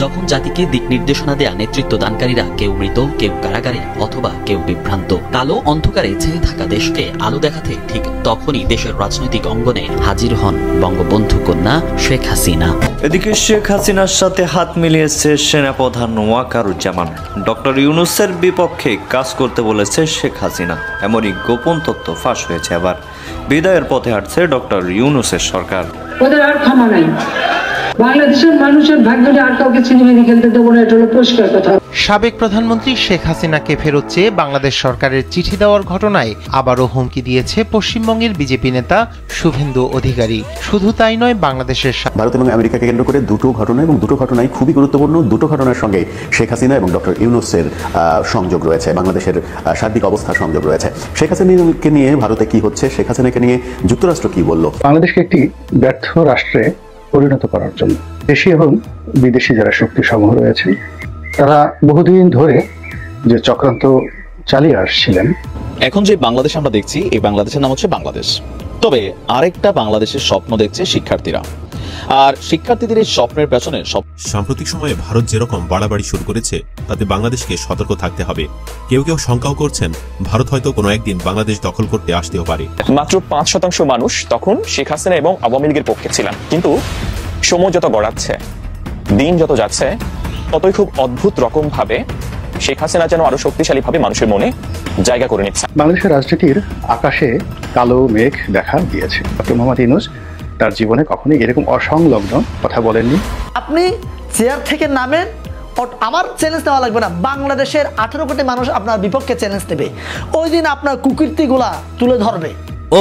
যখন জাতিকে দিক নির্দেশনা দেয়া নেতৃত্ব দানকারীরা কেউ মৃত, কেউ কারাগারে অথবা কেউ বিভ্রান্ত, কালো অন্ধকারে ছেয়ে থাকা দেশকে আলো দেখাতে ঠিক তখনই দেশের রাজনৈতিক অঙ্গনে হাজির হন বঙ্গবন্ধু কন্যা শেখ হাসিনা। এদিকে শেখ হাসিনার সাথে হাত মিলিয়েছে সেনাপ্রধান ওয়াকারুজ্জামান। ডক্টর ইউনূসের বিপক্ষে কাজ করতে বলেছে শেখ হাসিনা। এমনই গোপন তথ্য ফাঁস হয়েছে। আবার বিদায়ের পথে হাঁটছে ডক্টর ইউনূসের সরকার। ওদের আর ক্ষমা নাই। বাংলাদেশের মানুষের ভাগ্যে আর কাউকে চিনিমিনি খেলতে দেবো না, এটা হলো পরিষ্কার কথা। সাবেক প্রধানমন্ত্রী শেখ হাসিনাকে ফেরত চেয়ে বাংলাদেশ সরকারের চিঠি দেওয়ার ঘটনায় আবারও হুমকি দিয়েছে পশ্চিমবঙ্গের বিজেপি নেতা শুভেন্দু অধিকারী। শুধু তাই নয়, বাংলাদেশের ভারত এবং আমেরিকাকে কেন্দ্র করে দুটো ঘটনা এবং দুটো ঘটনাই খুবই গুরুত্বপূর্ণ। দুটো ঘটনার সঙ্গে শেখ হাসিনা এবং ডক্টর ইউনূসের সংযোগ রয়েছে, বাংলাদেশের সার্বিক অবস্থা সংযোগ রয়েছে। শেখ হাসিনাকে নিয়ে ভারতে কি হচ্ছে, শেখ হাসিনাকে নিয়ে যুক্তরাষ্ট্র কি বলল? বাংলাদেশকে একটি ব্যর্থ রাষ্ট্রে পরিণত করার জন্য দেশি এবং বিদেশি যারা শক্তি সমূহ রয়েছেন তারা বহুদিন ধরে যে চক্রান্ত চালিয়ে আসছিলেন। এখন যে বাংলাদেশ আমরা দেখছি, এই বাংলাদেশের নাম হচ্ছে বাংলাদেশ। তবে আরেকটা বাংলাদেশের স্বপ্ন দেখছে শিক্ষার্থীরা, আর শিক্ষার্থীদের এই স্বপ্নের পেছনে সাম্প্রতিক সময়ে ভারত যেরকম বাড়াবাড়ি শুরু করেছে, তাতে বাংলাদেশকে সতর্ক থাকতে হবে। কেউ কেউ শঙ্কাও করছেন ভারত হয়তো কোনো একদিন বাংলাদেশ দখল করতে আসতেও পারে। মাত্র 5% মানুষ তখন শেখ হাসিনা এবং আওয়ামী লীগের পক্ষে ছিলেন, কিন্তু সময় যত গড়াচ্ছে, দিন যত যাচ্ছে, ততই খুব অদ্ভুত রকম ভাবে শেখ হাসিনা যেন আরো শক্তিশালী ভাবে মানুষের মনে জায়গা করে নিচ্ছে। বাংলাদেশের রাজনীতির আকাশে কালো মেঘ দেখা দিয়েছে। ডক্টর মোহাম্মদ ইউনূস তার জীবনে কখনোই এরকম অসংলগ্ন কথা বলেননি। আপনি চেয়ার থেকে নামেন, আমার চ্যালেঞ্জ নেওয়া লাগবে না, বাংলাদেশের 18 কোটি মানুষ আপনার বিপক্ষে চ্যালেঞ্জ দেবে। ওই দিন আপনার কুকীর্তিগুলা তুলে ধরবে।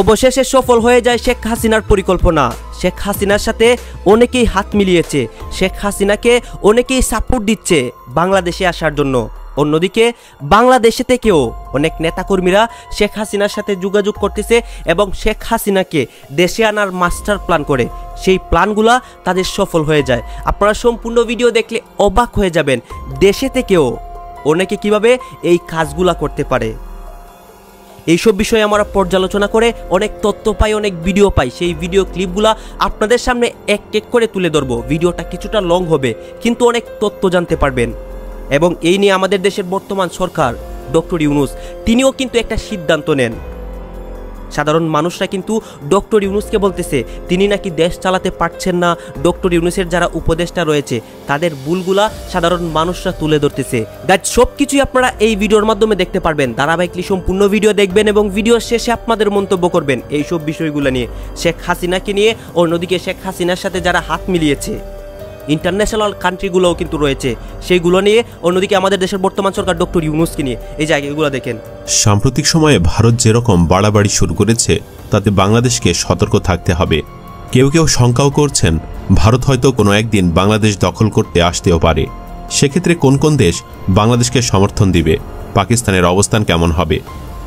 অবশেষে সফল হয়ে যায় শেখ হাসিনার পরিকল্পনা। শেখ হাসিনার সাথে অনেকেই হাত মিলিয়েছে, শেখ হাসিনাকে অনেকেই সাপোর্ট দিচ্ছে বাংলাদেশে আসার জন্য। অন্যদিকে বাংলাদেশে থেকেও অনেক নেতাকর্মীরা শেখ হাসিনার সাথে যোগাযোগ করতেছে এবং শেখ হাসিনাকে দেশে আনার মাস্টার প্ল্যান করে। সেই প্ল্যানগুলা তাদের সফল হয়ে যায়। আপনারা সম্পূর্ণ ভিডিও দেখলে অবাক হয়ে যাবেন দেশে থেকেও অনেকে কিভাবে এই কাজগুলা করতে পারে। এইসব বিষয়ে আমরা পর্যালোচনা করে অনেক তথ্য পাই, অনেক ভিডিও পাই। সেই ভিডিও ক্লিপগুলা আপনাদের সামনে এক এক করে তুলে ধরবো। ভিডিওটা কিছুটা লং হবে, কিন্তু অনেক তথ্য জানতে পারবেন। এবং এই নিয়ে আমাদের দেশের বর্তমান সরকার ডক্টর ইউনূস তিনিও কিন্তু একটা সিদ্ধান্ত নেন। সাধারণ মানুষরা কিন্তু ডক্টর ইউনূসকে বলতেছে তিনি নাকি দেশ চালাতে পারছেন না। ডক্টর ইউনূসের যারা উপদেষ্টা রয়েছে তাদের ভুলগুলা সাধারণ মানুষরা তুলে ধরতেছে। গাইজ, সবকিছুই আপনারা এই ভিডিওর মাধ্যমে দেখতে পারবেন। ধারাবাহিকলি সম্পূর্ণ ভিডিও দেখবেন এবং ভিডিও শেষে আপনাদের মন্তব্য করবেন এইসব বিষয়গুলো নিয়ে, শেখ হাসিনাকে নিয়ে। অন্যদিকে শেখ হাসিনার সাথে যারা হাত মিলিয়েছে, ইন্টারন্যাশনাল কান্ট্রিগুলোও কিন্তু রয়েছে, সেইগুলো নিয়ে। অন্যদিকে আমাদের দেশের বর্তমান সরকার ডক্টর ইউনূসকে নিয়ে এই জায়গাগুলো দেখেন। সাম্প্রতিক সময়ে ভারত যেরকম বাড়াবাড়ি শুরু করেছে, তাতে বাংলাদেশকে সতর্ক থাকতে হবে। কেউ কেউ শঙ্কাও করছেন ভারত হয়তো কোনো একদিন বাংলাদেশ দখল করতে আসতেও পারে। সেক্ষেত্রে কোন কোন দেশ বাংলাদেশকে সমর্থন দিবে, পাকিস্তানের অবস্থান কেমন হবে,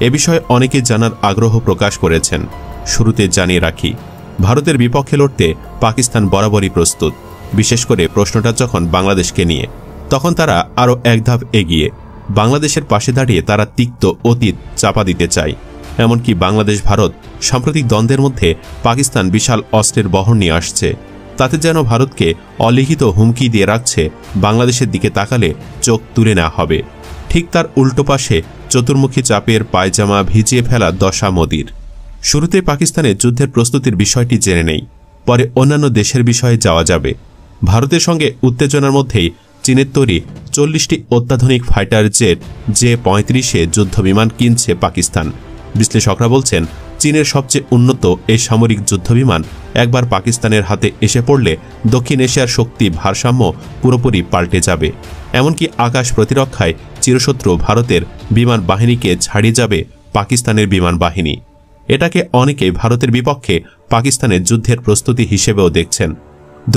এ বিষয়ে অনেকে জানার আগ্রহ প্রকাশ করেছেন। শুরুতে জানিয়ে রাখি, ভারতের বিপক্ষে লড়তে পাকিস্তান বরাবরই প্রস্তুত। বিশেষ করে প্রশ্নটা যখন বাংলাদেশকে নিয়ে, তখন তারা আরও এক ধাপ এগিয়ে বাংলাদেশের পাশে দাঁড়িয়ে তারা তিক্ত অতীত চাপা দিতে চায়। এমনকি বাংলাদেশ ভারত সাম্প্রতিক দ্বন্দ্বের মধ্যে পাকিস্তান বিশাল অস্ত্রের বহর নিয়ে আসছে। তাতে যেন ভারতকে অলিখিত হুমকি দিয়ে রাখছে বাংলাদেশের দিকে তাকালে চোখ তুলে নেওয়া হবে। ঠিক তার উল্টো পাশে চতুর্মুখী চাপের পায়জামা ভিজিয়ে ফেলা দশা মোদির। শুরুতে পাকিস্তানের যুদ্ধের প্রস্তুতির বিষয়টি জেনে নেই, পরে অন্যান্য দেশের বিষয়ে যাওয়া যাবে। ভারতের সঙ্গে উত্তেজনার মধ্যেই চীনের তৈরি 40টি অত্যাধুনিক ফাইটার জেট J-35 যুদ্ধবিমান কিনছে পাকিস্তান। বিশ্লেষকরা বলছেন চীনের সবচেয়ে উন্নত এই সামরিক যুদ্ধবিমান একবার পাকিস্তানের হাতে এসে পড়লে দক্ষিণ এশিয়ার শক্তি ভারসাম্য পুরোপুরি পাল্টে যাবে। এমনকি আকাশ প্রতিরক্ষায় চিরশত্রু ভারতের বিমান বাহিনীকে ছাড়িয়ে যাবে পাকিস্তানের বিমান বাহিনী। এটাকে অনেকে ভারতের বিপক্ষে পাকিস্তানের যুদ্ধের প্রস্তুতি হিসেবেও দেখছেন।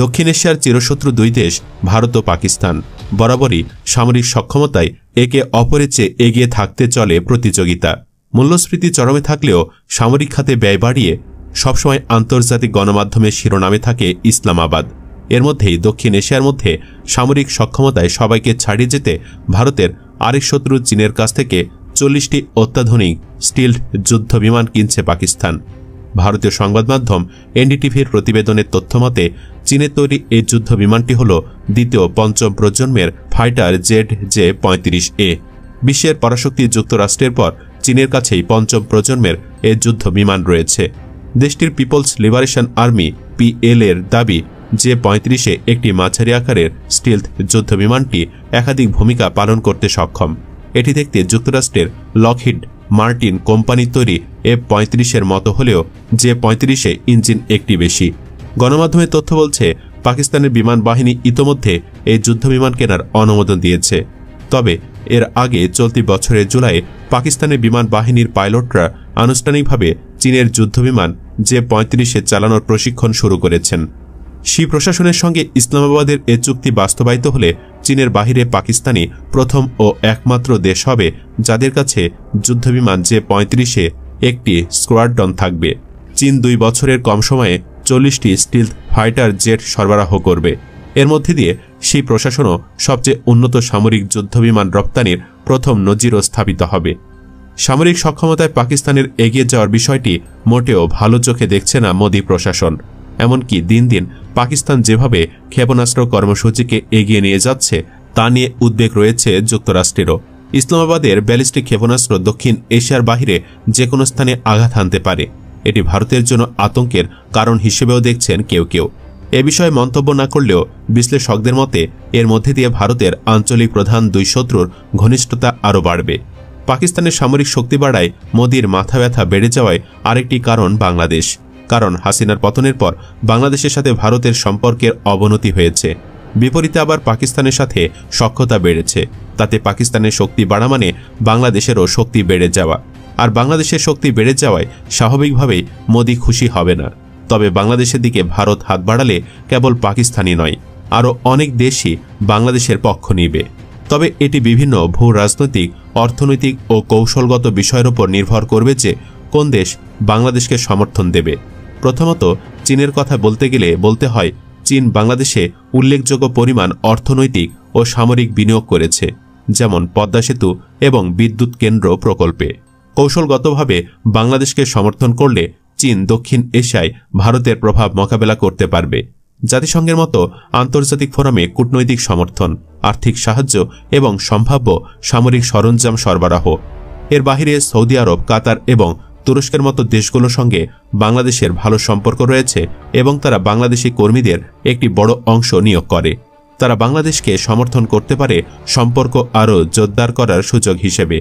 দক্ষিণ এশিয়ার চিরশত্রু দুই দেশ ভারত ও পাকিস্তান বরাবরই সামরিক সক্ষমতায় একে অপরের চেয়ে এগিয়ে থাকতে চলে প্রতিযোগিতা। মূল্যস্ফীতি চরমে থাকলেও সামরিক খাতে ব্যয় বাড়িয়ে সবসময় আন্তর্জাতিক গণমাধ্যমের শিরোনামে থাকে ইসলামাবাদ। এর মধ্যেই দক্ষিণ এশিয়ার মধ্যে সামরিক সক্ষমতায় সবাইকে ছাড়িয়ে যেতে ভারতের আরেক শত্রু চীনের কাছ থেকে 40টি অত্যাধুনিক স্টিলথ যুদ্ধবিমান কিনছে পাকিস্তান। ভারতীয় সংবাদ মাধ্যম এনডিটিভির প্রতিবেদনের তথ্যমতে চীনের তৈরি এই যুদ্ধ বিমানটি হল দ্বিতীয় পঞ্চম প্রজন্মের ফাইটার ZJ-35A। বিশ্বের পরাশক্তি যুক্তরাষ্ট্রের পর চীনের কাছেই পঞ্চম প্রজন্মের এই যুদ্ধ বিমান রয়েছে। দেশটির পিপলস লিবারেশন আর্মি PL এর দাবি J-35 একটি মাঝারি আকারের স্টিলথ যুদ্ধ বিমানটি একাধিক ভূমিকা পালন করতে সক্ষম। এটি দেখতে যুক্তরাষ্ট্রের লকহিড মার্টিন কোম্পানির তৈরি F-35 মতো হলেও J-35 ইঞ্জিন একটি বেশি। গণমাধ্যমের তথ্য বলছে পাকিস্তানের বিমান বাহিনী ইতোমধ্যে এই যুদ্ধ বিমান কেনার অনুমোদন দিয়েছে। তবে এর আগে চলতি বছরের জুলাইয়ে পাকিস্তানের বিমান বাহিনীর পাইলটরা আনুষ্ঠানিকভাবে চীনের যুদ্ধবিমান J-35 চালানোর প্রশিক্ষণ শুরু করেছেন। শি প্রশাসনের সঙ্গে ইসলামাবাদের এ চুক্তি বাস্তবায়িত হলে চীনের বাহিরে পাকিস্তানি প্রথম ও একমাত্র দেশ হবে যাদের কাছে যুদ্ধবিমান J-35 একটি স্কোয়াড্রন থাকবে। চীন 2 বছরের কম সময়ে 40টি স্টিলথ ফাইটার জেট সরবরাহ করবে। এর মধ্যে দিয়ে শি প্রশাসনও সবচেয়ে উন্নত সামরিক যুদ্ধবিমান রপ্তানির প্রথম নজিরও স্থাপিত হবে। সামরিক সক্ষমতায় পাকিস্তানের এগিয়ে যাওয়ার বিষয়টি মোটেও ভালো চোখে দেখছে না মোদি প্রশাসন। এমনকি দিন দিন পাকিস্তান যেভাবে ক্ষেপণাস্ত্র কর্মসূচিকে এগিয়ে নিয়ে যাচ্ছে তা নিয়ে উদ্বেগ রয়েছে যুক্তরাষ্ট্রেরও। ইসলামাবাদের ব্যালিস্টিক ক্ষেপণাস্ত্র দক্ষিণ এশিয়ার বাহিরে যে কোনো স্থানে আঘাত হানতে পারে। এটি ভারতের জন্য আতঙ্কের কারণ হিসেবেও দেখছেন কেউ কেউ। এ বিষয়ে মন্তব্য না করলেও বিশ্লেষকদের মতে এর মধ্যে দিয়ে ভারতের আঞ্চলিক প্রধান 2 শত্রুর ঘনিষ্ঠতা আরও বাড়বে। পাকিস্তানের সামরিক শক্তি বাড়ায় মোদির মাথা ব্যথা বেড়ে যাওয়ায় আরেকটি কারণ বাংলাদেশ। কারণ হাসিনার পতনের পর বাংলাদেশের সাথে ভারতের সম্পর্কের অবনতি হয়েছে। বিপরীতে আবার পাকিস্তানের সাথে সখ্যতা বেড়েছে। তাতে পাকিস্তানের শক্তি বাড়া মানে বাংলাদেশেরও শক্তি বেড়ে যাওয়া। আর বাংলাদেশের শক্তি বেড়ে যাওয়ায় স্বাভাবিকভাবেই মোদি খুশি হবে না। তবে বাংলাদেশের দিকে ভারত হাত বাড়ালে কেবল পাকিস্তানই নয়, আরও অনেক দেশই বাংলাদেশের পক্ষ নিবে। তবে এটি বিভিন্ন ভূ রাজনৈতিক, অর্থনৈতিক ও কৌশলগত বিষয়ের উপর নির্ভর করবে যে কোন দেশ বাংলাদেশকে সমর্থন দেবে। প্রথমত চীনের কথা বলতে গেলে বলতে হয় চীন বাংলাদেশে উল্লেখযোগ্য পরিমাণ অর্থনৈতিক ও সামরিক বিনিয়োগ করেছে, যেমন পদ্মা সেতু এবং বিদ্যুৎ কেন্দ্র প্রকল্পে। কৌশলগতভাবে বাংলাদেশকে সমর্থন করলে চীন দক্ষিণ এশিয়ায় ভারতের প্রভাব মোকাবেলা করতে পারবে। জাতিসংঘের মতো আন্তর্জাতিক ফোরামে কূটনৈতিক সমর্থন, আর্থিক সাহায্য এবং সম্ভাব্য সামরিক সরঞ্জাম সরবরাহ। এর বাহিরে সৌদি আরব, কাতার এবং তুরস্কের মতো দেশগুলোর সঙ্গে বাংলাদেশের ভালো সম্পর্ক রয়েছে এবং তারা বাংলাদেশি কর্মীদের একটি বড় অংশ নিয়োগ করে। তারা বাংলাদেশকে সমর্থন করতে পারে সম্পর্ক আরও জোরদার করার সুযোগ হিসেবে।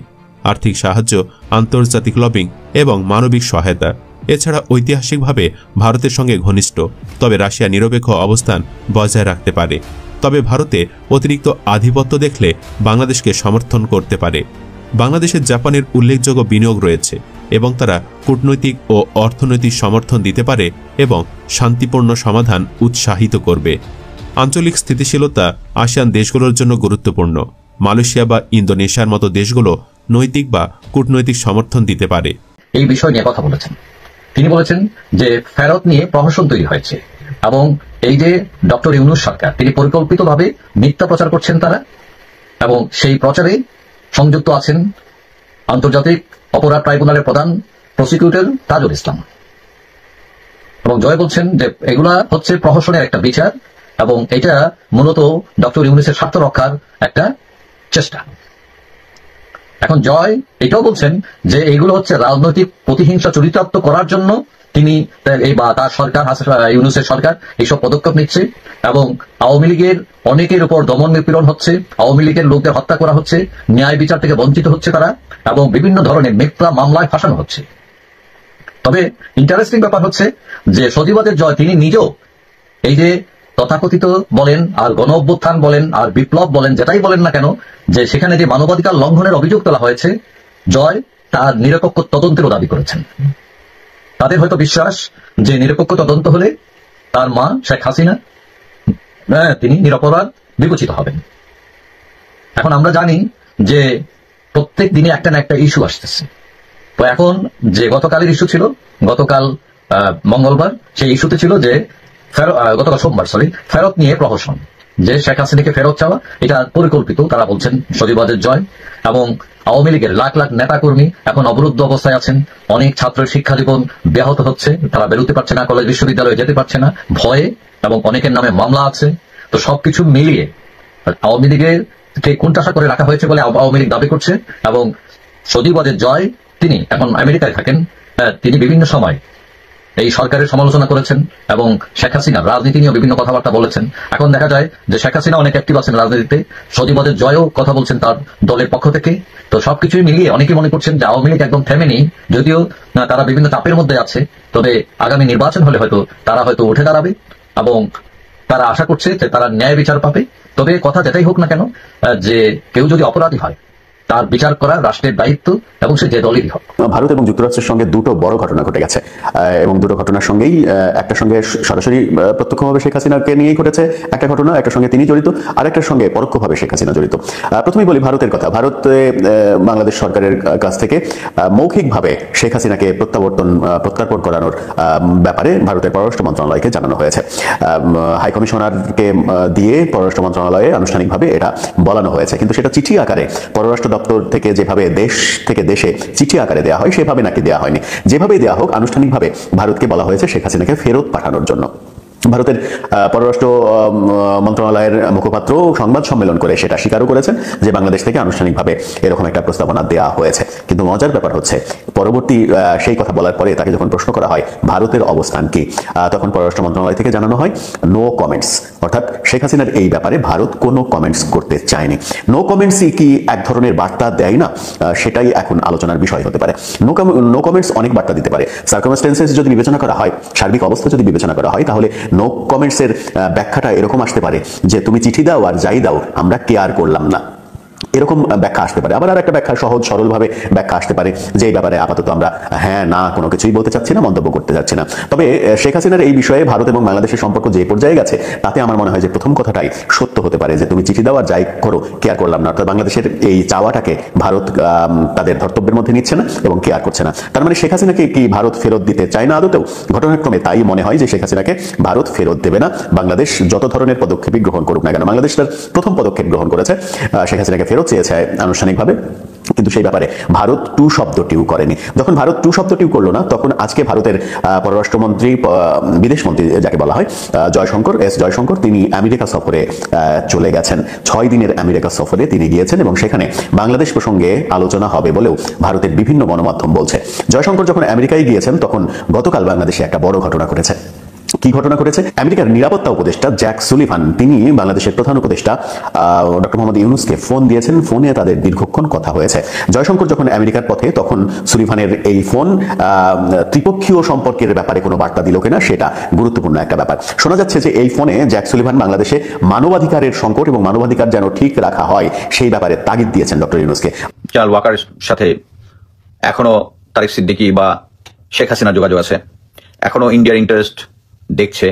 আর্থিক সাহায্য, আন্তর্জাতিক লবিং এবং মানবিক সহায়তা। এছাড়া ঐতিহাসিকভাবে ভারতের সঙ্গে ঘনিষ্ঠ, তবে রাশিয়া নিরপেক্ষ অবস্থান বজায় রাখতে পারে। তবে ভারতে অতিরিক্ত আধিপত্য দেখলে বাংলাদেশকে সমর্থন করতে পারে। বাংলাদেশের জাপানের উল্লেখযোগ্য বিনিয়োগ রয়েছে এবং তারা কূটনৈতিক ও অর্থনৈতিক সমর্থন দিতে পারে এবং শান্তিপূর্ণ সমাধান উৎসাহিত করবে। আঞ্চলিক স্থিতিশীলতা আসিয়ান দেশগুলোর জন্য গুরুত্বপূর্ণ। মালয়েশিয়া বা ইন্দোনেশিয়ার মতো দেশগুলো নৈতিক বা কূটনৈতিক সমর্থন দিতে পারে। এই বিষয় নিয়ে কথা বলেছেন। তিনি বলেছেন যে ফেরত নিয়ে প্রহসন তৈরি হয়েছে এবং এই যে ডক্টর ইউনূস সরকার তিনি পরিকল্পিতভাবে মিথ্যা প্রচার করছেন তারা, এবং সেই প্রচারে সংযুক্ত আছেন আন্তর্জাতিক অপরাধ ট্রাইব্যুনালের প্রধান প্রসিকিউটর তাজুল ইসলাম। এবং জয় বলছেন যে এগুলা হচ্ছে প্রহসনের একটা বিচার এবং এটা মূলত ডক্টর ইউনূসের স্বার্থ রক্ষার একটা চেষ্টা। এখন জয় এটাও বলছেন যে এইগুলো হচ্ছে রাজনৈতিক প্রতিহিংসা চরিতার্থ করার জন্য তিনি বা তার সরকার ইউনূসের সরকার এইসব পদক্ষেপ নিচ্ছে এবং আওয়ামী লীগের অনেকের উপর দমন নিপীড়ন হচ্ছে, আওয়ামী লীগের লোকদের হত্যা করা হচ্ছে, ন্যায় বিচার থেকে বঞ্চিত হচ্ছে তারা এবং বিভিন্ন ধরনের মিথ্যা মামলায় ফাঁসানো হচ্ছে। তবে ইন্টারেস্টিং ব্যাপার হচ্ছে যে সজীবাদের জয় তিনি নিজেও এই যে তথাকথিত বলেন আর গণ অভ্যুত্থান বলেন আর বিপ্লব বলেন, যেটাই বলেন না কেন, যে সেখানে যে মানবাধিকার লঙ্ঘনের অভিযোগ তোলা হয়েছে, জয় তার নিরপেক্ষ তদন্তেরও দাবি করেছেন। তাদের হয়তো বিশ্বাস যে নিরপেক্ষ তদন্ত হলে তার মা শেখ হাসিনা তিনি নিরপরাধ বিবেচিত হবেন। এখন আমরা জানি যে প্রত্যেক দিনে একটা না একটা ইস্যু আসতেছে। তো এখন যে গতকালের ইস্যু ছিল, গতকাল মঙ্গলবার, সেই ইস্যুতে ছিল যে গতকাল সোমবার ফেরত নিয়ে প্রহসন, যে শেখ হাসিনাকে ফেরত চাওয়া এটা পরিকল্পিত, তারা বলছেন সজীবাদের জয়, এবং আওয়ামী লীগের লাখ লাখ নেতা কর্মী এখন অবরুদ্ধ অবস্থায় আছেন। অনেক ছাত্রের শিক্ষা জীবন ব্যাহত হচ্ছে, তারা বেরোতে পারছে না, কলেজ বিশ্ববিদ্যালয়ে যেতে পারছে না ভয়ে, এবং অনেকের নামে মামলা আছে। তো সবকিছু মিলিয়ে আওয়ামী লীগের কোণঠাসা করে রাখা হয়েছে বলে আওয়ামী লীগ দাবি করছে। এবং সজীব ওয়াজেদ জয় তিনি এখন আমেরিকায় থাকেন, তিনি বিভিন্ন সময় এই সরকারের সমালোচনা করেছেন এবং শেখ হাসিনা রাজনীতি নিয়েও বিভিন্ন কথাবার্তা বলেছেন। এখন দেখা যায় যে শেখ হাসিনা অনেক অ্যাক্টিভ আছেন রাজনীতিতে, সজীব ওয়াজেদ জয়ও কথা বলছেন তার দলের পক্ষ থেকে। তো সবকিছুই মিলিয়ে অনেকে মনে করছেন যে আওয়ামী লীগ একদম থেমে নেই, যদিও তারা বিভিন্ন চাপের মধ্যে আছে। তবে আগামী নির্বাচন হলে হয়তো তারা হয়তো উঠে দাঁড়াবে এবং তারা আশা করছে যে তারা ন্যায় বিচার পাবে। তবে কথা যেটাই হোক না কেন, যে কেউ যদি অপরাধী হয় তার বিচার করা রাষ্ট্রের দায়িত্ব, এবং সে যে দলেরই হোক। ভারত এবং যুক্তরাষ্ট্রের সঙ্গে দুটো বড় ঘটনা ঘটে গেছে, এবং দুটো ঘটনার সঙ্গেই একটার সঙ্গে সরাসরি প্রত্যক্ষভাবে শেখ হাসিনাকে নিয়েই ঘটেছে একটা ঘটনা, একটার সঙ্গে তিনি জড়িত, আরেকটার সঙ্গে পরোক্ষভাবে শেখ হাসিনা জড়িত। প্রথমেই বলি ভারতের কথা। ভারত বাংলাদেশ সরকারের কাছ থেকে মৌখিকভাবে শেখ হাসিনাকে প্রত্যার্পণ করানোর ব্যাপারে ভারতের পররাষ্ট্র মন্ত্রণালয়কে জানানো হয়েছে। হাইকমিশনারকে দিয়ে পররাষ্ট্র মন্ত্রণালয়ে আনুষ্ঠানিকভাবে এটা বলানো হয়েছে, কিন্তু সেটা চিঠি আকারে পররাষ্ট্র দপ্তর থেকে যেভাবে দেশ থেকে দেশে চিঠি আকারে দেওয়া হয় সেভাবে নাকি দেওয়া হয়নি। যেভাবেই দেওয়া হোক, আনুষ্ঠানিকভাবে ভারতকে বলা হয়েছে শেখ হাসিনাকে ফেরত পাঠানোর জন্য। ভারতের পররাষ্ট্র মন্ত্রণালয়ের মুখপাত্র সংবাদ সম্মেলন করে সেটা স্বীকারও করেছেন যে বাংলাদেশ থেকে আনুষ্ঠানিকভাবে এরকম একটা প্রস্তাবনা দেওয়া হয়েছে। কিন্তু মজার ব্যাপার হচ্ছে, পরবর্তী সেই কথা বলার পরে তাকে যখন প্রশ্ন করা হয় ভারতের অবস্থান কি, তখন পররাষ্ট্র মন্ত্রণালয় থেকে জানানো হয় নো কমেন্টস, অর্থাৎ শেখ হাসিনার এই ব্যাপারে ভারত কোনো কমেন্টস করতে চায়নি। নো কমেন্টসই কি এক ধরনের বার্তা দেয় না? সেটাই এখন আলোচনার বিষয় হতে পারে। নো কমেন্টস অনেক বার্তা দিতে পারে। সার্কামস্টেন্সেস যদি বিবেচনা করা হয়, সার্বিক অবস্থা যদি বিবেচনা করা হয়, তাহলে নো কমেন্টসের ব্যাখ্যাটা এরকম আসতে পারে যে তুমি চিঠি দাও আর যাই দাও, আমরা কেয়ার করলাম না, এরকম ব্যাখ্যা আসতে পারে। আবার আর একটা ব্যাখ্যা, সহজ সরলভাবে ব্যাখ্যা আসতে পারে যে এই ব্যাপারে আপাতত আমরা হ্যাঁ না কোনো কিছুই বলতে চাচ্ছি না, মন্তব্য করতে যাচ্ছি না। তবে শেখ হাসিনার এই বিষয়ে ভারত এবং বাংলাদেশের সম্পর্ক যে পর্যায়ে গেছে, তাতে আমার মনে হয় যে প্রথম কথাটাই সত্য হতে পারে যে তুমি চিঠি দাও আর যাই করো, কেয়ার করলাম না। অর্থাৎ বাংলাদেশের এই চাওয়াটাকে ভারত তাদের ধর্তব্যের মধ্যে নিচ্ছে না এবং কেয়ার করছে না। তার মানে শেখ হাসিনাকে কি ভারত ফেরত দিতে চায় না আদতেও? ঘটনাক্রমে তাই মনে হয় যে শেখ হাসিনাকে ভারত ফেরত দেবে না। বাংলাদেশ যত ধরনের পদক্ষেপই গ্রহণ করুক না কেন, বাংলাদেশ তার প্রথম পদক্ষেপ গ্রহণ করেছে, শেখ হাসিনাকে ফেরত চেয়েছে আনুষ্ঠানিকভাবে, কিন্তু সেই ব্যাপারে ভারত টু শব্দটিও করেনি। যখন ভারত টু শব্দটিও করলো না, তখন আজকে ভারতের পররাষ্ট্রমন্ত্রী, বিদেশমন্ত্রী যাকে বলা হয়, জয়শঙ্কর, তিনি আমেরিকা সফরে চলে গেছেন। 6 দিনের আমেরিকা সফরে তিনি গিয়েছেন এবং সেখানে বাংলাদেশ প্রসঙ্গে আলোচনা হবে বলেও ভারতের বিভিন্ন গণমাধ্যম বলছে। জয়শঙ্কর যখন আমেরিকায় গিয়েছেন, তখন গতকাল বাংলাদেশে একটা বড় ঘটনা ঘটেছে। কি ঘটনা ঘটেছে? আমেরিকার নিরাপত্তা উপদেষ্টা জ্যাক সুলিভান, তিনি বাংলাদেশের প্রধান উপদেষ্টা ডক্টর মোহাম্মদ ইউনুসকে ফোন দিয়েছেন। ফোনে তাদের দীর্ঘক্ষণ কথা হয়েছে। জয়শঙ্কর যখন আমেরিকার পথে, তখন সুলিভানের এই ফোন ত্রিপক্ষীয় সম্পর্কের ব্যাপারে কোনো বার্তা দিল কিনা সেটা গুরুত্বপূর্ণ একটা ব্যাপার। শোনা যাচ্ছে যে এই ফোনে জ্যাক সুলিভান বাংলাদেশে মানবাধিকারের সংকট এবং মানবাধিকার যেন ঠিক রাখা হয় সেই ব্যাপারে তাগিদ দিয়েছেন ডক্টর ইউনুসকে। জেনারেল ওয়াকারের সাথে এখনো তারেক সিদ্দিকী বা শেখ হাসিনা যোগাযোগ আছে, এখনো ইন্ডিয়ার ইন্টারেস্ট দেখছে,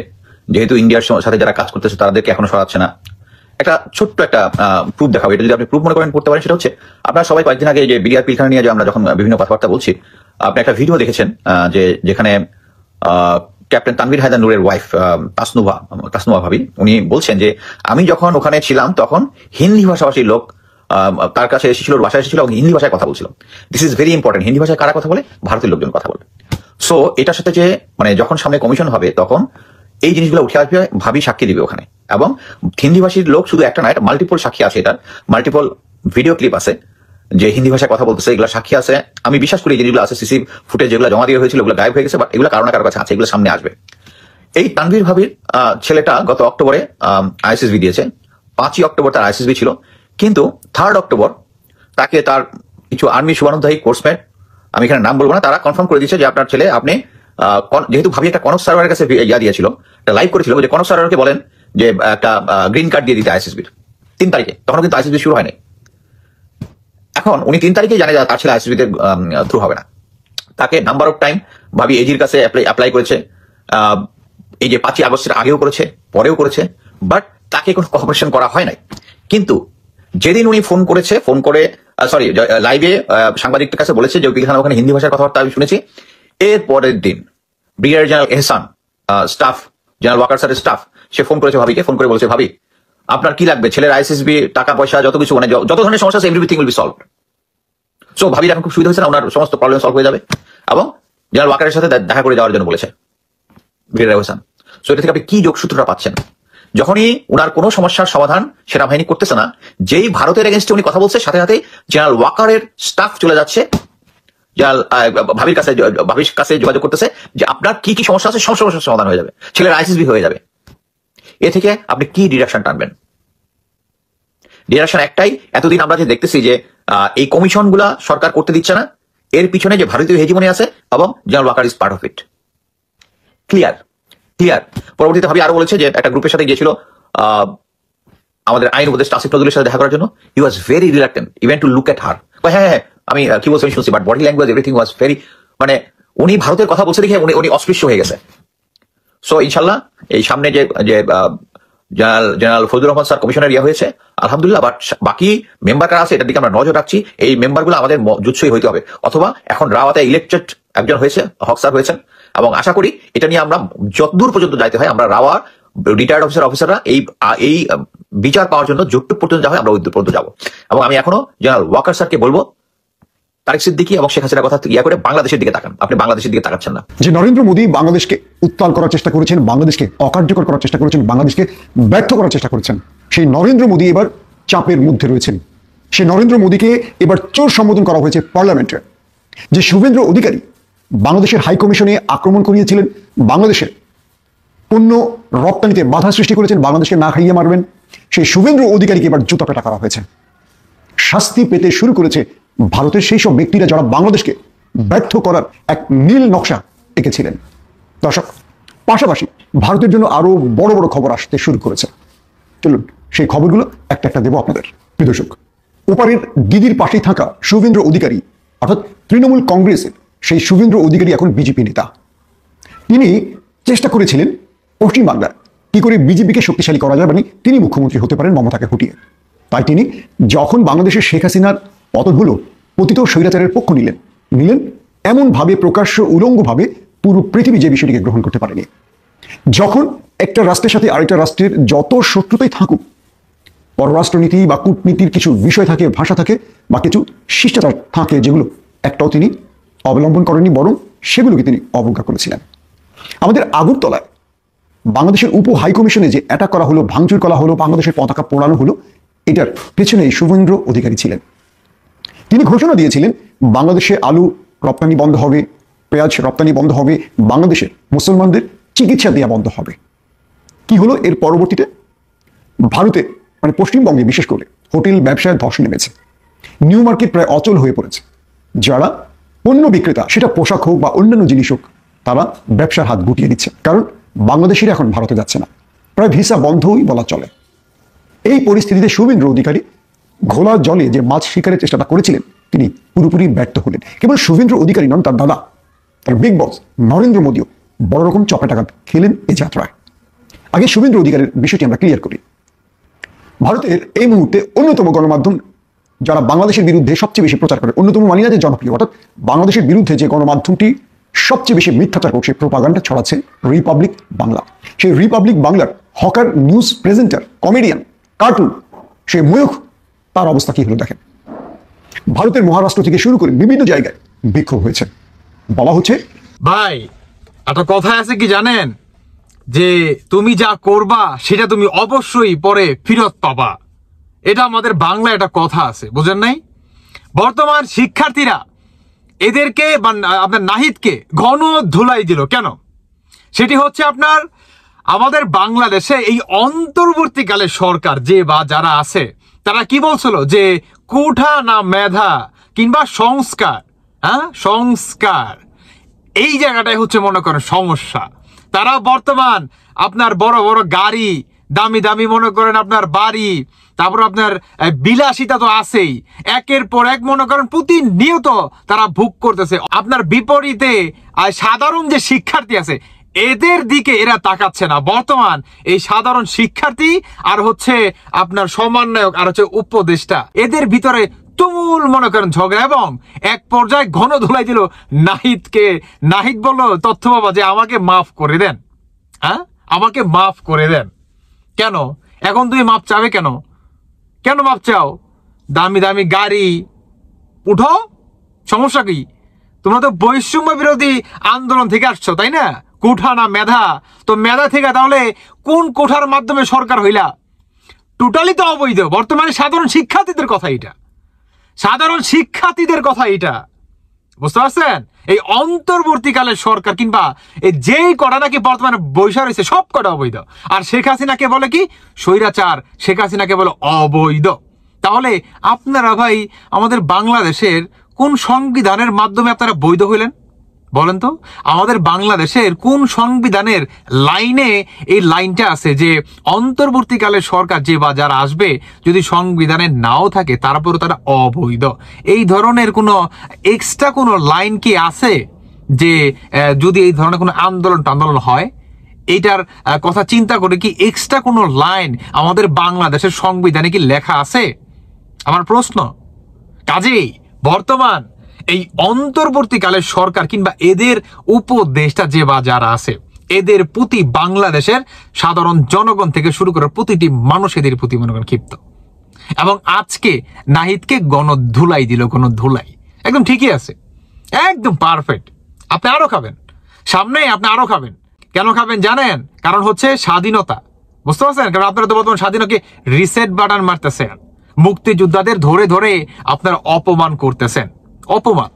যেহেতু ইন্ডিয়ার সাথে যারা কাজ করতেছে তাদেরকে এখনো সরাচ্ছে না। একটা ছোট্ট একটা প্রুফ দেখাবো, এটা যদি আপনি প্রুফ মনে করেন করতে পারেন। সেটা হচ্ছে, আপনারা সবাই কয়েকদিন আগে যে বিডিআর পিলখানা নিয়ে যে আমরা যখন বিভিন্ন কথাবার্তা বলছি, আপনি একটা ভিডিও দেখেছেন যেখানে ক্যাপ্টেন তানভীর হায়দার নূরের ওয়াইফ তাসনুভা ভাবি, উনি বলছেন যে আমি যখন ওখানে ছিলাম তখন হিন্দি ভাষাভাষীর লোক তার কাছে এসেছিল, বাসায় এসেছিল এবং হিন্দি ভাষায় কথা বলছিল। This is very important. Hindi ভাষায় কারা কথা বলে? ভারতের লোকজন কথা বলে। সো এটার সাথে যে যখন সামনে কমিশন হবে তখন এই জিনিসগুলো উঠে আসবে, ভাবি সাক্ষী দিবে ওখানে। এবং হিন্দি ভাষীর লোক শুধু একটা নয়, মাল্টিপল সাক্ষী আছে, এটার মাল্টিপল ভিডিও ক্লিপ আছে যে হিন্দি ভাষায় কথা বলতেছে, এগুলো সাক্ষী আছে। আমি বিশ্বাস করি যেগুলো আছে, সিসি ফুটেজ যেগুলো জমা দিয়ে হয়েছিল ওগুলো গায়েব হয়ে গেছে, বাট এগুলো কারো না কারো কাছে আছে, এগুলো সামনে আসবে। এই তানভীর ভাবির ছেলেটা গত অক্টোবরে আইএসএসবি দিয়েছে। 5ই অক্টোবর তার আইএসএসবি ছিল, কিন্তু 3rd অক্টোবর তাকে তার কিছু আর্মি শুভানুধ্যায়ী কোর্সমেট, আমি এখানে নাম বলবো না, তারা কনফার্ম করে দিয়েছে যে আপনার ছেলে, আপনি যেহেতু ভাবি একটা কনক সার্ভারের কাছে দিয়েছিল, একটা লাইভ করেছিল, যে কনক সার্ভারকে বলেন যে একটা গ্রিন কার্ড দিয়ে দিতে আইএসএসবির 3 তারিখে। তখন কিন্তু আইএসএসবি শুরু হয়নি। এখন উনি 3 তারিখে জানে যে তার ছেলে আইএসএসবিতে থ্রু হবে না। তাকে নাম্বার অফ টাইম ভাবি এজির কাছে অ্যাপ্লাই করেছে, এই যে 5ই আগস্টের আগেও করেছে, পরেও করেছে, বাট তাকে কোনো কোঅপারেশন করা হয় নাই। কিন্তু যেদিন উনি ফোন করেছে, ফোন করে লাইভে সাংবাদিকদের কাছে বলেছে যে পিলখানা ওখানে হিন্দি ভাষার কথাবার্তা আমি শুনেছি, এর পরের দিন ব্রিগেডিয়ার জেনারেল এহসান, স্টাফ জেনারেল ওয়াকার স্যারের স্টাফ, সে ফোন করেছে ভাবিকে, ফোন করে বলেছে, ভাবি আপনার কি লাগবে, ছেলের আইএসএসবি, টাকা পয়সা, যত কিছু, যত ধরনের সমস্যা আছে, everything will be solved. So ভাবির এখন খুব সুবিধা হয়েছে না, ওনার সমস্ত প্রবলেম সলভ হয়ে যাবে। এবং জেনারেল ওয়াকারের সাথে দেখা করে যাওয়ার জন্য বলেছে ব্রিগেডিয়ার হোসেন। সো এটা থেকে আপনি কি যোগসূত্রটা পাচ্ছেন? যখনই উনার কোনো সমস্যার সমাধান সেনাবাহিনী করতেছে না, যেই ভারতের এগেনস্টে উনি কথা বলছে, সাথে সাথে জেনারেল ওয়াকারের স্টাফ চলে যাচ্ছে ভাবির কাছে যোগাযোগ করতেছে যে আপনার কি কি সমস্যা আছে, সব সমস্যার সমাধান হয়ে যাবে, ছেলের আইসিসবি হয়ে যাবে। এ থেকে আপনি কি ডিরেকশন টানবেন? ডিরেকশন একটাই, এতদিন আমরা যে দেখতেছি যে এই কমিশনগুলা সরকার করতে দিচ্ছে না, এর পিছনে যে ভারতীয় হেজিমনি আছে এবং General Walker is part of it. Clear. পরবর্তীতে ভাবি আরো বলেছে যে একটা গ্রুপের সাথে গিয়েছিল আমাদের আইন উপদেষ্টা আসিফ নজরুলের সাথে দেখা করার জন্য। He was very reluctant even to look at her. হ্যাঁ আমি কি বলছি আমি শুনছি, but body language everything was very, মানে উনি ভারতের কথা বলছে দেখে উনি অস্পৃশ্য হয়ে গেছে। সো ইনশাল্লাহ এই সামনে যে general Fazlur Rahman sir commissioner হয়েছে আলহামদুলিল্লাহ, বাট বাকি মেম্বার কারা আছে এটার দিকে আমরা নজর রাখছি। এই মেম্বারগুলো আমাদের জুৎসই হইতে হবে, অথবা এখন রাওয়াতে ইলেকটেড একজন হয়েছে, হক স্যার হয়েছেন, এবং আশা করি এটা নিয়ে আমরা যতদূর পর্যন্ত যাইতে হয় আমরা রাওয়া রিটায়ার্ড অফিসাররা এই বিচার পাওয়ার জন্য যতটুকু পর্যন্ত যাওয়া হয় আমরা ওই দূর পর্যন্ত যাবো। এবং আমি এখনো জেনারেল ওয়াকার স্যারকে বলবো তারেক সিদ্দিকী এবং শেখ হাসিনার কথা করে বাংলাদেশের দিকে তাকান। আপনি বাংলাদেশের দিকে তাকাচ্ছেন না। যে নরেন্দ্র মোদী বাংলাদেশকে উত্তাল করার চেষ্টা করেছেন, বাংলাদেশকে অকার্যকর করার চেষ্টা করেছেন, বাংলাদেশকে ব্যর্থ করার চেষ্টা করেছেন, সেই নরেন্দ্র মোদী এবার চাপের মধ্যে রয়েছেন। সেই নরেন্দ্র মোদীকে এবার চোর সম্বোধন করা হয়েছে পার্লামেন্টে। যে শুভেন্দু অধিকারী বাংলাদেশের হাই কমিশনে আক্রমণ করিয়েছিলেন, বাংলাদেশের পণ্য রপ্তানিতে বাধা সৃষ্টি করেছেন, বাংলাদেশকে না খাইয়ে মারবেন, সেই শুভেন্দু অধিকারীকে এবার জুতা পেটা করা হয়েছে। শাস্তি পেতে শুরু করেছে ভারতের সেই সব ব্যক্তিরা যারা বাংলাদেশকে ব্যর্থ করার এক নীল নকশা এঁকেছিলেন। দর্শক, পাশাপাশি ভারতের জন্য আরো বড় বড় খবর আসতে শুরু করেছে। চলুন সেই খবরগুলো একটা একটা দেবো আপনাদের। প্রিয় দর্শক, ওপারের দিদির পাশেই থাকা শুভেন্দু অধিকারী অর্থাৎ তৃণমূল কংগ্রেসের সেই শুভেন্দু অধিকারী এখন বিজেপি নেতা। তিনি চেষ্টা করেছিলেন পশ্চিমবাংলার কি করে বিজেপিকে শক্তিশালী করা যায়, মানে তিনি মুখ্যমন্ত্রী হতে পারেন মমতাকে হটিয়ে। তাই তিনি যখন বাংলাদেশের শেখ হাসিনার পতন হলো, পতিত স্বৈরাচারের পক্ষ নিলেন এমনভাবে প্রকাশ্য উলঙ্গভাবে পুরো পৃথিবী যে বিষয়টিকে গ্রহণ করতে পারেনি। যখন একটা রাষ্ট্রের সাথে আরেকটা রাষ্ট্রের যত শত্রুতাই থাকুক, পররাষ্ট্রনীতি বা কূটনীতির কিছু বিষয় থাকে, ভাষা থাকে বা কিছু শিষ্টাচার থাকে, যেগুলো একটাও তিনি অবলম্বন করেননি, বরং সেগুলোকে তিনি অবজ্ঞা করেছিলেন। আমাদের আগরতলায় বাংলাদেশের উপ হাইকমিশনে যে অ্যাটাক করা হলো, ভাঙচুর করা হলো, বাংলাদেশের পতাকা পোড়ানো হলো, এটার পেছনে শুভেন্দু অধিকারী ছিলেন। তিনি ঘোষণা দিয়েছিলেন বাংলাদেশে আলু রপ্তানি বন্ধ হবে, পেঁয়াজ রপ্তানি বন্ধ হবে, বাংলাদেশের মুসলমানদের চিকিৎসা দেওয়া বন্ধ হবে। কি হলো এর পরবর্তীতে? ভারতে মানে পশ্চিমবঙ্গে বিশেষ করে হোটেল ব্যবসায় ধস নেমেছে, নিউ মার্কেট প্রায় অচল হয়ে পড়েছে। যারা পণ্য বিক্রেতা, সেটা পোশাক হোক বা অন্যান্য জিনিস হোক, তারা ব্যবসার হাত গুটিয়ে দিচ্ছে, কারণ বাংলাদেশিরা এখন ভারতে যাচ্ছে না, প্রায় ভিসা বন্ধই বলা চলে। এই পরিস্থিতিতে শুভেন্দু অধিকারী ঘোলা জলে যে মাছ শিকারের চেষ্টাটা করেছিলেন, তিনি পুরোপুরি ব্যর্থ হলেন। কেবল শুভেন্দু অধিকারী নন, তার দাদা, তার বিগ বস নরেন্দ্র মোদীও বড় রকম চপাটাঘাত খেলেন এই যাত্রায়। আগে শুভেন্দু অধিকারীর বিষয়টি আমরা ক্লিয়ার করি। ভারতের এই মুহূর্তে অন্যতম গণমাধ্যম যারা বাংলাদেশের বিরুদ্ধে সবচেয়ে বেশি প্রচার করে, অন্যতম মানি না যে জনপ্রিয়, অর্থাৎ বাংলাদেশের বিরুদ্ধে যে গণমাধ্যমটি সবচেয়ে বেশি মিথ্যাচার করছে, প্রোপাগান্ডা ছড়াচ্ছে, রিপাবলিক বাংলা। সেই রিপাবলিক বাংলার hawker news presenter, comedian, cartoon, সে ময়ূখ, তার অবস্থা কি হলো দেখেন। ভারতের মহারাষ্ট্র থেকে শুরু করে বিভিন্ন জায়গায় বিক্ষোভ হয়েছে। বলা হচ্ছে, ভাই একটা কথা আছে কি জানেন, যে তুমি যা করবা সেটা তুমি অবশ্যই পরে ফেরত পাবা। এটা আমাদের বাংলা একটা কথা আছে, বুঝেন নাই? বর্তমান শিক্ষার্থীরা এদেরকে আপনার নাহিদকে ঘন ধুলাই দিল কেন? সেটি হচ্ছে আপনার আমাদের বাংলাদেশে এই অন্তর্বর্তীকালে সরকার যে বা যারা আছে তারা কি বলছিল যে কোঠা না মেধা কিংবা সংস্কার, সংস্কার, এই জায়গাটাই হচ্ছে মনে করেন সমস্যা। তারা বর্তমান আপনার বড় বড় গাড়ি, দামি দামি মনে করেন আপনার বাড়ি, তারপর আপনার বিলাসিতা তো আছেই, একের পর এক মনে করেন প্রতিনিয়ত তারা ভোগ করতেছে। আপনার বিপরীতে সাধারণ যে শিক্ষার্থী আছে এদের দিকে এরা তাকাচ্ছে না। বর্তমান এই সাধারণ শিক্ষার্থী আর হচ্ছে আপনার সমন্বয়ক আর হচ্ছে উপদেষ্টা, এদের ভিতরে তুমুল মনে করেন ঝগড়া, এবং এক পর্যায়ে ঘন ধুলাই দিল নাহিদকে। নাহিদ বলল তথ্য বাবা যে আমাকে মাফ করে দেন, আমাকে মাফ করে দেন। কেন এখন তুমি মাপ চাবে? কেন মাপ চাও? দামি দামি গাড়ি উঠো, সমস্যা কি? তোমরা তো বৈষম্য বিরোধী আন্দোলন থেকে আসছো, তাই না? কোঠা না মেধা? তো মেধা থেকে তাহলে কোন কোঠার মাধ্যমে সরকার হইলা? টোটালি তো অবৈধ। বর্তমানে সাধারণ শিক্ষার্থীদের কথা এটা, সাধারণ শিক্ষার্থীদের কথা এটা, বুঝতে পারছেন? এই অন্তর্বর্তীকালের সরকার কিংবা এই যেই কটা নাকি বর্তমানে বৈশা রয়েছে সব কটা অবৈধ। আর শেখ হাসিনাকে বলে কি? স্বৈরাচার। শেখ হাসিনাকে বলে অবৈধ। তাহলে আপনারা ভাই আমাদের বাংলাদেশের কোন সংবিধানের মাধ্যমে আপনারা বৈধ হইলেন বলেন তো? আমাদের বাংলাদেশের কোন সংবিধানের লাইনে এই লাইনটা আছে যে অন্তর্বর্তীকালের সরকার যে বা যারা আসবে যদি সংবিধানে নাও থাকে তারপরও তারা অবৈধ? এই ধরনের কোনো এক্সট্রা কোনো লাইন কি আছে যে যদি এই ধরনের কোনো আন্দোলন হয় এইটার কথা চিন্তা করে কি এক্সট্রা কোনো লাইন আমাদের বাংলাদেশের সংবিধানে কি লেখা আছে? আমার প্রশ্ন। কাজেই বর্তমান এই অন্তর্বর্তীকালের সরকার কিংবা এদের উপদেষ্টা যে বা যারা আছে এদের প্রতি বাংলাদেশের সাধারণ জনগণ থেকে শুরু করে প্রতিটি মানুষ এদের প্রতি মনে করেন ক্ষিপ্ত। এবং আজকে নাহিদকে গণধুলাই দিল, গণধুলাই। একদম ঠিকই আছে, একদম পারফেক্ট। আপনি আরো খাবেন, সামনে আপনি আরো খাবেন। কেন খাবেন জানেন? কারণ হচ্ছে স্বাধীনতা, বুঝতে পারছেন? কারণ আপনারা তো বর্তমান স্বাধীনকে রিসেট বাটন মারতেছেন, মুক্তিযোদ্ধাদের ধরে ধরে আপনারা অপমান করতেছেন। অপমান,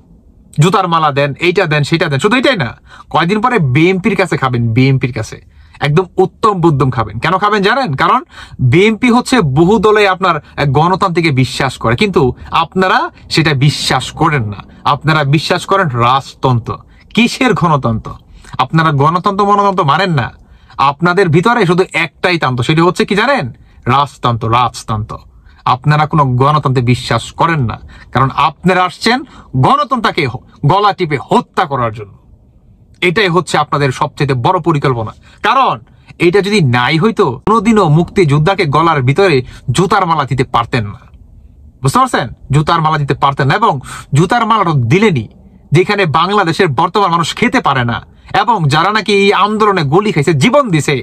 জুতার মালা দেন, এইটা দেন, সেটা দেন। শুধু এটাই না, কয়েকদিন পরে বিএনপির কাছে খাবেন, বিএনপির কাছে একদম উত্তম বুদ্ধম খাবেন। কেন খাবেন জানেন? কারণ বিএনপি হচ্ছে বহু দলে আপনার গণতন্ত্রকে বিশ্বাস করে, কিন্তু আপনারা সেটা বিশ্বাস করেন না। আপনারা বিশ্বাস করেন রাজতন্ত্র। কিসের গণতন্ত্র? আপনারা গণতন্ত্র মনতন্ত্র মানেন না। আপনাদের ভিতরে শুধু একটাই তন্ত্র, সেটা হচ্ছে কি জানেন? রাজতন্ত্র, রাজতন্ত্র। আপনারা কোনো গণতন্ত্রে বিশ্বাস করেন না, কারণ আপনারা আসছেন গণতন্ত্রকে গলা টিপে হত্যা করার জন্য। এটাই হচ্ছে আপনাদের সবচেয়ে বড় পরিকল্পনা। কারণ এটা যদি নাই হইতো কোনোদিনও মুক্তিযোদ্ধাকে গলার ভিতরে জুতার মালা দিতে পারতেন না, বুঝতে পারছেন? জুতার মালা দিতে পারতেন না। এবং জুতার মালাটা দিলেনি যেখানে বাংলাদেশের বর্তমান মানুষ খেতে পারে না এবং যারা নাকি এই আন্দোলনে গুলি খাইছে, জীবন দিছে,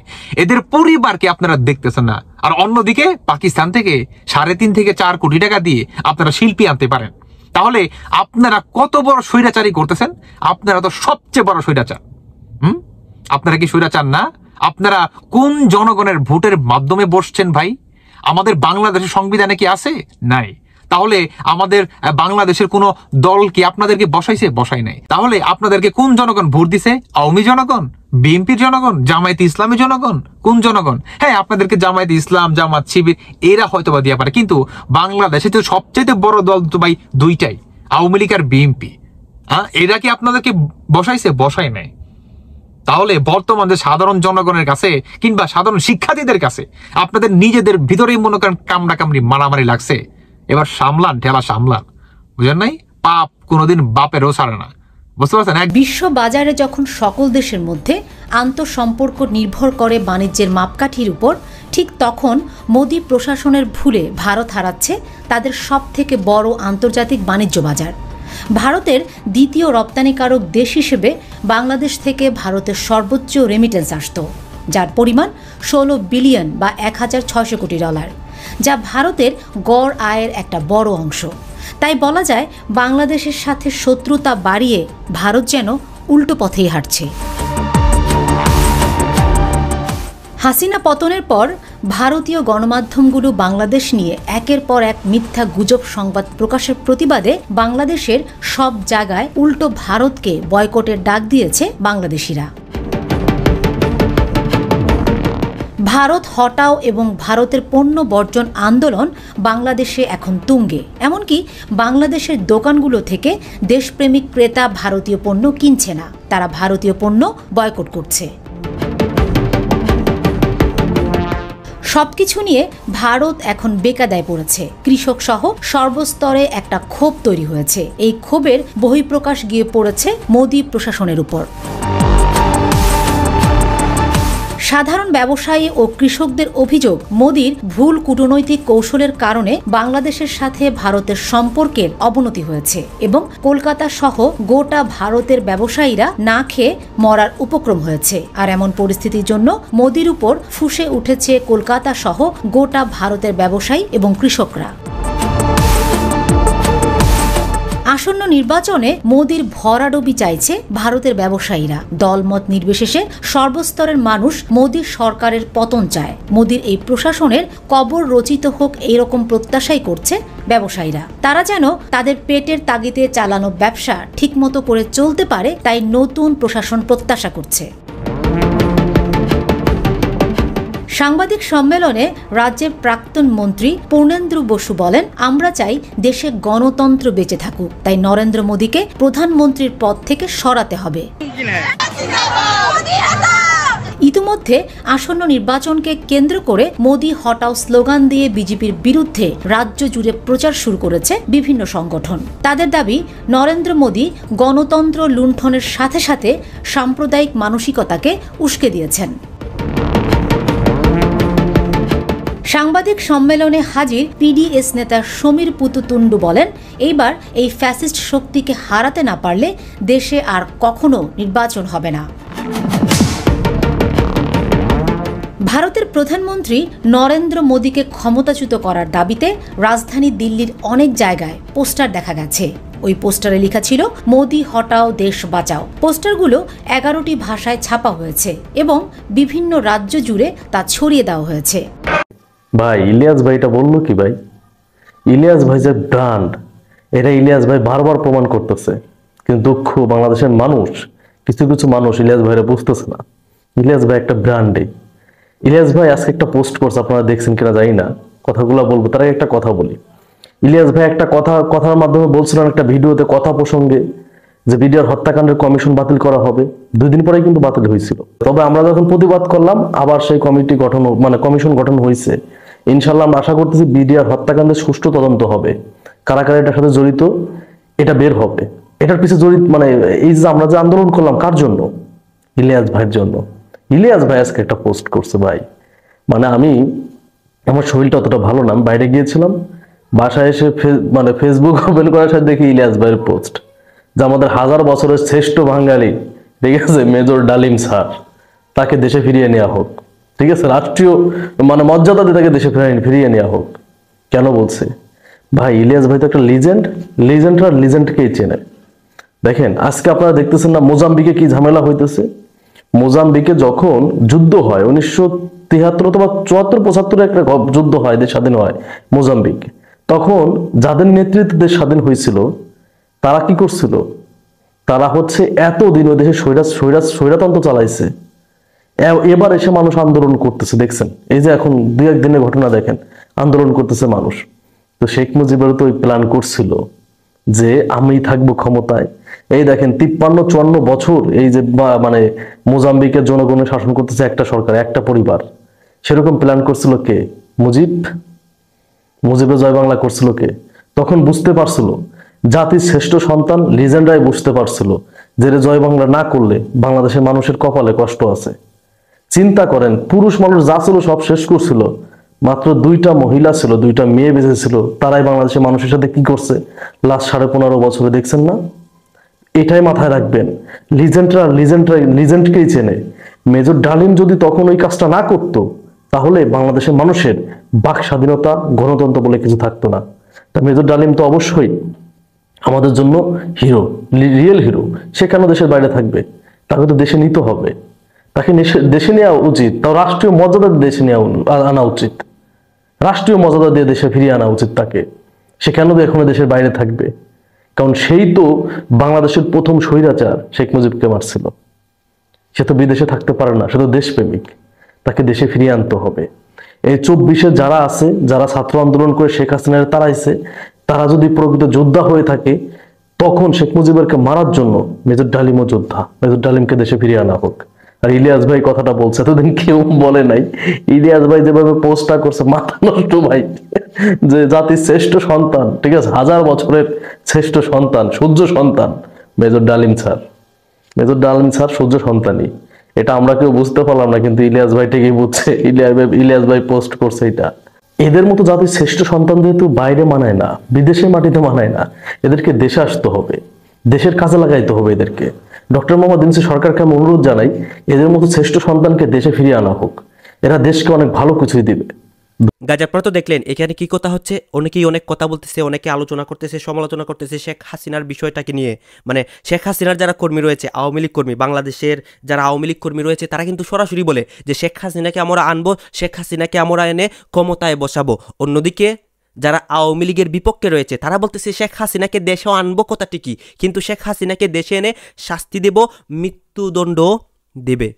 এদের পরিবারকে আপনারা দেখতেছেন না। আর অন্যদিকে পাকিস্তান থেকে 3.5 থেকে 4 কোটি টাকা দিয়ে আপনারা শিল্পী আনতে পারেন। তাহলে আপনারা কত বড় স্বৈরাচারী করতেছেন? আপনারা তো সবচেয়ে বড় স্বৈরাচার। আপনারা কি স্বৈরাচার না? আপনারা কোন জনগণের ভোটের মাধ্যমে বসছেন ভাই? আমাদের বাংলাদেশের সংবিধানে কি আছে? নাই। তাহলে আমাদের বাংলাদেশের কোন দল কি আপনাদেরকে বসাইছে? বসাই নাই। তাহলে আপনাদেরকে কোন জনগণ ভোট দিছে? আওয়ামী জনগণ, বিএনপির জনগণ, জামায়াতে ইসলামী জনগণ? কোন জনগণ? হ্যাঁ, আপনাদেরকে জামায়াতে ইসলাম, জামাত শিবির এরা হয়তো বা দিয়া পারে, কিন্তু বাংলাদেশে তো সবচেয়ে বড় দল তো ভাই দুইটাই, আওয়ামী লীগ আর বিএনপি। এরা কি আপনাদেরকে বসাইছে? বসাই নাই। তাহলে বর্তমান যে সাধারণ জনগণের কাছে কিংবা সাধারণ শিক্ষার্থীদের কাছে আপনাদের নিজেদের ভিতরেই মনে করেন কামড়া কামড়ি মারামারি লাগছে। এবার সামলান, ঠেলা সামলান, বুঝেন নাই? পাপ কোনোদিন বাপেরও ছাড়ে না, বুঝতে পারছেন? বিশ্ব বাজারে যখন সকল দেশের মধ্যে আন্তঃসম্পর্ক নির্ভর করে বাণিজ্যের মাপকাঠির উপর, ঠিক তখন মোদি প্রশাসনের ভুলে ভারত হারাচ্ছে তাদের সব থেকে বড় আন্তর্জাতিক বাণিজ্য বাজার। ভারতের দ্বিতীয় রপ্তানিকারক দেশ হিসেবে বাংলাদেশ থেকে ভারতের সর্বোচ্চ রেমিটেন্স আসত, যার পরিমাণ 16 বিলিয়ন বা 1600 কোটি ডলার, যা ভারতের গড় আয়ের একটা বড় অংশ। তাই বলা যায় বাংলাদেশের সাথে শত্রুতা বাড়িয়ে ভারত যেন উল্টো পথেই হাঁটছে। হাসিনা পতনের পর ভারতীয় গণমাধ্যমগুলো বাংলাদেশ নিয়ে একের পর এক মিথ্যা গুজব সংবাদ প্রকাশের প্রতিবাদে বাংলাদেশের সব জায়গায় উল্টো ভারতকে বয়কটের ডাক দিয়েছে বাংলাদেশিরা। ভারত হটাও এবং ভারতের পণ্য বর্জন আন্দোলন বাংলাদেশে এখন তুঙ্গে। এমনকি বাংলাদেশের দোকানগুলো থেকে দেশপ্রেমিক ক্রেতা ভারতীয় পণ্য কিনছে না, তারা ভারতীয় পণ্য বয়কট করছে। সবকিছু নিয়ে ভারত এখন বেকায়দায় পড়েছে। কৃষক সহ সর্বস্তরে একটা ক্ষোভ তৈরি হয়েছে। এই ক্ষোভের বহিঃপ্রকাশ গিয়ে পড়েছে মোদি প্রশাসনের উপর। সাধারণ ব্যবসায়ী ও কৃষকদের অভিযোগ, মোদির ভুল কূটনৈতিক কৌশলের কারণে বাংলাদেশের সাথে ভারতের সম্পর্কের অবনতি হয়েছে এবং কলকাতা সহ গোটা ভারতের ব্যবসায়ীরা না খেয়ে মরার উপক্রম হয়েছে। আর এমন পরিস্থিতির জন্য মোদির উপর ফুঁসে উঠেছে কলকাতা সহ গোটা ভারতের ব্যবসায়ী এবং কৃষকরা। আসন্ন নির্বাচনে মোদির ভরাডুবি চাইছে ভারতের ব্যবসায়ীরা। দলমত নির্বিশেষে সর্বস্তরের মানুষ মোদির সরকারের পতন চায়। মোদির এই প্রশাসনের কবর রচিত হোক এইরকম প্রত্যাশাই করছে ব্যবসায়ীরা। তারা যেন তাদের পেটের তাগিদে চালানো ব্যবসা ঠিকমতো করে চলতে পারে, তাই নতুন প্রশাসন প্রত্যাশা করছে। সাংবাদিক সম্মেলনে রাজ্যের প্রাক্তন মন্ত্রী পূর্ণেন্দ্র বসু বলেন, আমরা চাই দেশে গণতন্ত্র বেঁচে থাকুক, তাই নরেন্দ্র মোদীকে প্রধানমন্ত্রীর পদ থেকে সরাতে হবে। ইতিমধ্যে আসন্ন নির্বাচনকে কেন্দ্র করে মোদি হটাও স্লোগান দিয়ে বিজেপির বিরুদ্ধে রাজ্য জুড়ে প্রচার শুরু করেছে বিভিন্ন সংগঠন। তাদের দাবি, নরেন্দ্র মোদি গণতন্ত্র লুণ্ঠনের সাথে সাথে সাম্প্রদায়িক মানসিকতাকে উস্কে দিয়েছেন। সাংবাদিক সম্মেলনে হাজির পিডিএস নেতা সমীর পুতুতুন্ডু বলেন, এইবার এই ফ্যাসিস্ট শক্তিকে হারাতে না পারলে দেশে আর কখনো নির্বাচন হবে না। ভারতের প্রধানমন্ত্রী নরেন্দ্র মোদীকে ক্ষমতাচ্যুত করার দাবিতে রাজধানী দিল্লির অনেক জায়গায় পোস্টার দেখা গেছে। ওই পোস্টারে লেখা ছিল, মোদি হটাও দেশ বাঁচাও। পোস্টারগুলো 11টি ভাষায় ছাপা হয়েছে এবং বিভিন্ন রাজ্য জুড়ে তা ছড়িয়ে দেওয়া হয়েছে। ভাই ইলিয়াস ভাইটা বললো কি ভাই, ইলিয়াস ভাই যে ব্র্যান্ড, এটা ইলিয়াস ভাই বারবার প্রমাণ করতেছে। কিন্তু দুঃখ, বাংলাদেশের মানুষ, কিছু কিছু মানুষ ইলিয়াস ভাইরা বুঝতেছে না। ইলিয়াস ভাই একটা ব্র্যান্ডে। ইলিয়াস ভাই আজকে একটা পোস্ট করছে, আপনারা দেখছেন কিনা জানি না, কথাগুলো বলবো তার আগে একটা কথা বলি। ইলিয়াস ভাই একটা কথার মাধ্যমে বলছিলেন একটা ভিডিওতে, কথা প্রসঙ্গে, যে বিডিআর হত্যাকাণ্ডের কমিশন বাতিল করা হবে। 2 দিন পরেই কিন্তু বাতিল হয়েছিল। তবে আমরা যখন প্রতিবাদ করলাম, আবার সেই কমিটি গঠন, কমিশন গঠন হয়েছে। ইনশাল্লাহ আমরা আশা করতেছি বিডিআর হত্যাকাণ্ডের সুষ্ঠু তদন্ত হবে, কারা কারা এটার সাথে জড়িত এটা বের হবে। এটার পিছনে জড়িত এই যে আমরা যে আন্দোলন করলাম কার জন্য? ইলিয়াস ভাইয়ের জন্য। ইলিয়াস ভাই আজকে একটা পোস্ট করছে ভাই, আমি আমার শরীরটা অতটা ভালো না, আমি বাইরে গিয়েছিলাম, বাসায় এসে ফেসবুক ওপেন করার সাথে দেখি ইলিয়াস ভাইয়ের পোস্ট, যে আমাদের 1000 বছরের শ্রেষ্ঠ বাঙালি, ঠিক আছে, মেজর ডালিম স্যার, তাকে দেশে ফিরিয়ে নেওয়া হোক। ঠিক আছে, রাষ্ট্রীয় মর্যাদা দিয়ে তাকে দেশে ফিরিয়ে নেওয়া হোক। কেন বলছে ভাই? ইলিয়াস ভাই তো একটা লিজেন্ড, লিজেন্ডরা লিজেন্ডকেই চেনে। দেখেন আজকে আপনারা দেখতেছেন না মোজাম্বিকে কি ঝামেলা হইতেছে। মোজাম্বিকে যখন যুদ্ধ হয় 1973 অথবা 74-75 একটা যুদ্ধ হয়, দেশ স্বাধীন হয় মোজাম্বিক, তখন যাদের নেতৃত্বে দেশ স্বাধীন হয়েছিল তারা কি করছিল? তারা এতদিন ওই দেশে স্বৈরতন্ত্র চালাইছে। এবার এসে মানুষ আন্দোলন করতেছে, দেখছেন এই যে এখন 2-1 দিনের ঘটনা দেখেন, আন্দোলন করতেছে মানুষ। তো শেখ মুজিবের তো ওই প্ল্যান করছিল যে আমি থাকবো ক্ষমতায়। এই দেখেন 53-54 বছর এই যে মোজাম্বিকের জনগণের শাসন করতেছে একটা সরকার, একটা পরিবার। সেরকম প্ল্যান করছিল কে? মুজিবের জয় বাংলা করছিল কে? তখন বুঝতে পারছিল জাতির শ্রেষ্ঠ সন্তান লিজেন্ডরাই বুঝতে পারছিল যে জয় বাংলা না করলে বাংলাদেশের মানুষের কপালে কষ্ট আছে। চিন্তা করেন, পুরুষ মানুষ যা ছিল সব শেষ করছিল, মাত্র 2টা মহিলা ছিল, 2টা মেয়ে বেঁচে ছিল। তারাই বাংলাদেশের মানুষের সাথে কি করছে লাস্ট 15.5 বছরে, দেখছেন না? এটাই মাথায় রাখবেন, লিজেন্ডকেই চেনে। মেজর ডালিম যদি তখন ওই কাজটা না করত, তাহলে বাংলাদেশের মানুষের বাক স্বাধীনতা, গণতন্ত্র বলে কিছু থাকতো না। তা মেজর ডালিম তো অবশ্যই আমাদের জন্য হিরো, রিয়েল হিরো। সে কেন দেশের বাইরে থাকবে? তাকে তো দেশে নিতে হবে, তাকে দেশে নেওয়া উচিত। তাও রাষ্ট্রীয় মর্যাদা দেশে আনা উচিত, রাষ্ট্রীয় মর্যাদা দিয়ে দেশে ফিরিয়ে আনা উচিত তাকে। সে কেন এখনো দেশের বাইরে থাকবে? কারণ সেই তো বাংলাদেশের প্রথম স্বৈরাচার শেখ মুজিবকে মারছিল। সে তো বিদেশে থাকতে পারে না, সে তো দেশপ্রেমিক, তাকে দেশে ফিরিয়ে আনতে হবে। এই 24-এ যারা আছে, যারা ছাত্র আন্দোলন করে শেখ হাসিনার তাড়াইছে, তারা যদি প্রকৃত যোদ্ধা হয়ে থাকে, তখন শেখ মুজিবকে মারার জন্য মেজর ডালিমও যোদ্ধা। মেজর ডালিমকে দেশে ফিরিয়ে আনা হোক। আর ইলিয়াস ভাই কথাটা বলছে, এতদিন কেউ বলে নাই। ইলিয়াস ভাই যেভাবে পোস্টটা করছে, মাথা নষ্ট ভাই, যে জাতির শ্রেষ্ঠ সন্তান, ঠিক আছে, 1000 বছরের শ্রেষ্ঠ সন্তান, সূর্য সন্তান মেজর ডালিম স্যার। মেজর ডালিম স্যার সূর্য সন্তানই, এটা আমরা কেউ বুঝতে পারলাম না, কিন্তু ইলিয়াস ভাই ঠিকই বুঝছে। ইলিয়াস ভাই পোস্ট করছে এটা। এদের মতো জাতির শ্রেষ্ঠ সন্তান যেহেতু বাইরে মানায় না, বিদেশের মাটিতে মানায় না, এদেরকে দেশে আসতে হবে, দেশের কাজে লাগাইতে হবে এদেরকে। ডক্টর মোহাম্মদ ইউনূস সরকারকে আমি অনুরোধ জানাই, এদের মতো শ্রেষ্ঠ সন্তানকে দেশে ফিরিয়ে আনা হোক। এরা দেশকে অনেক ভালো কিছুই দিবে, গাজী আপনারা তো দেখলেন এখানে কি কথা হচ্ছে, অনেকেই অনেক কথা বলতেছে, অনেকে আলোচনা করতেছে, সমালোচনা করতেছে শেখ হাসিনার বিষয়টাকে নিয়ে। মানে শেখ হাসিনার যারা কর্মী রয়েছে, আওয়ামী লীগ কর্মী, বাংলাদেশের যারা আওয়ামী লীগ কর্মী রয়েছে, তারা কিন্তু সরাসরি বলে যে শেখ হাসিনাকে আমরা আনবো, শেখ হাসিনাকে আমরা এনে ক্ষমতায় বসাবো। অন্যদিকে যারা আওয়ামী লীগের বিপক্ষে রয়েছে তারা বলতেছে শেখ হাসিনাকে দেশেও আনবো কথা ঠিকই, কিন্তু শেখ হাসিনাকে দেশে এনে শাস্তি দেব, মৃত্যুদণ্ড দেবে।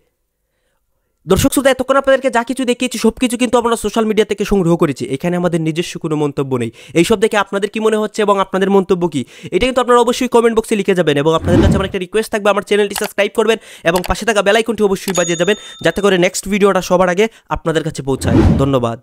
দর্শক শ্রোতা, এতক্ষণ আপনাদেরকে যা কিছু দেখিয়েছি সব কিছু কিন্তু আমরা সোশ্যাল মিডিয়া থেকে সংগ্রহ করেছি, এখানে আমাদের নিজস্ব কোনো মন্তব্য নেই। এইসব দেখে আপনাদের কি মনে হচ্ছে এবং আপনাদের মন্তব্য কি, এটা কিন্তু আপনারা অবশ্যই কমেন্ট বক্সে লিখে যাবেন। এবং আপনাদের কাছে আমার একটা রিকোয়েস্ট থাকবে, আমার চ্যানেলটি সাবস্ক্রাইব করবেন এবং পাশে থাকা বেল আইকনটি অবশ্যই বাজিয়ে যাবেন, যাতে করে নেক্সট ভিডিওটা সবার আগে আপনাদের কাছে পৌঁছায়। ধন্যবাদ।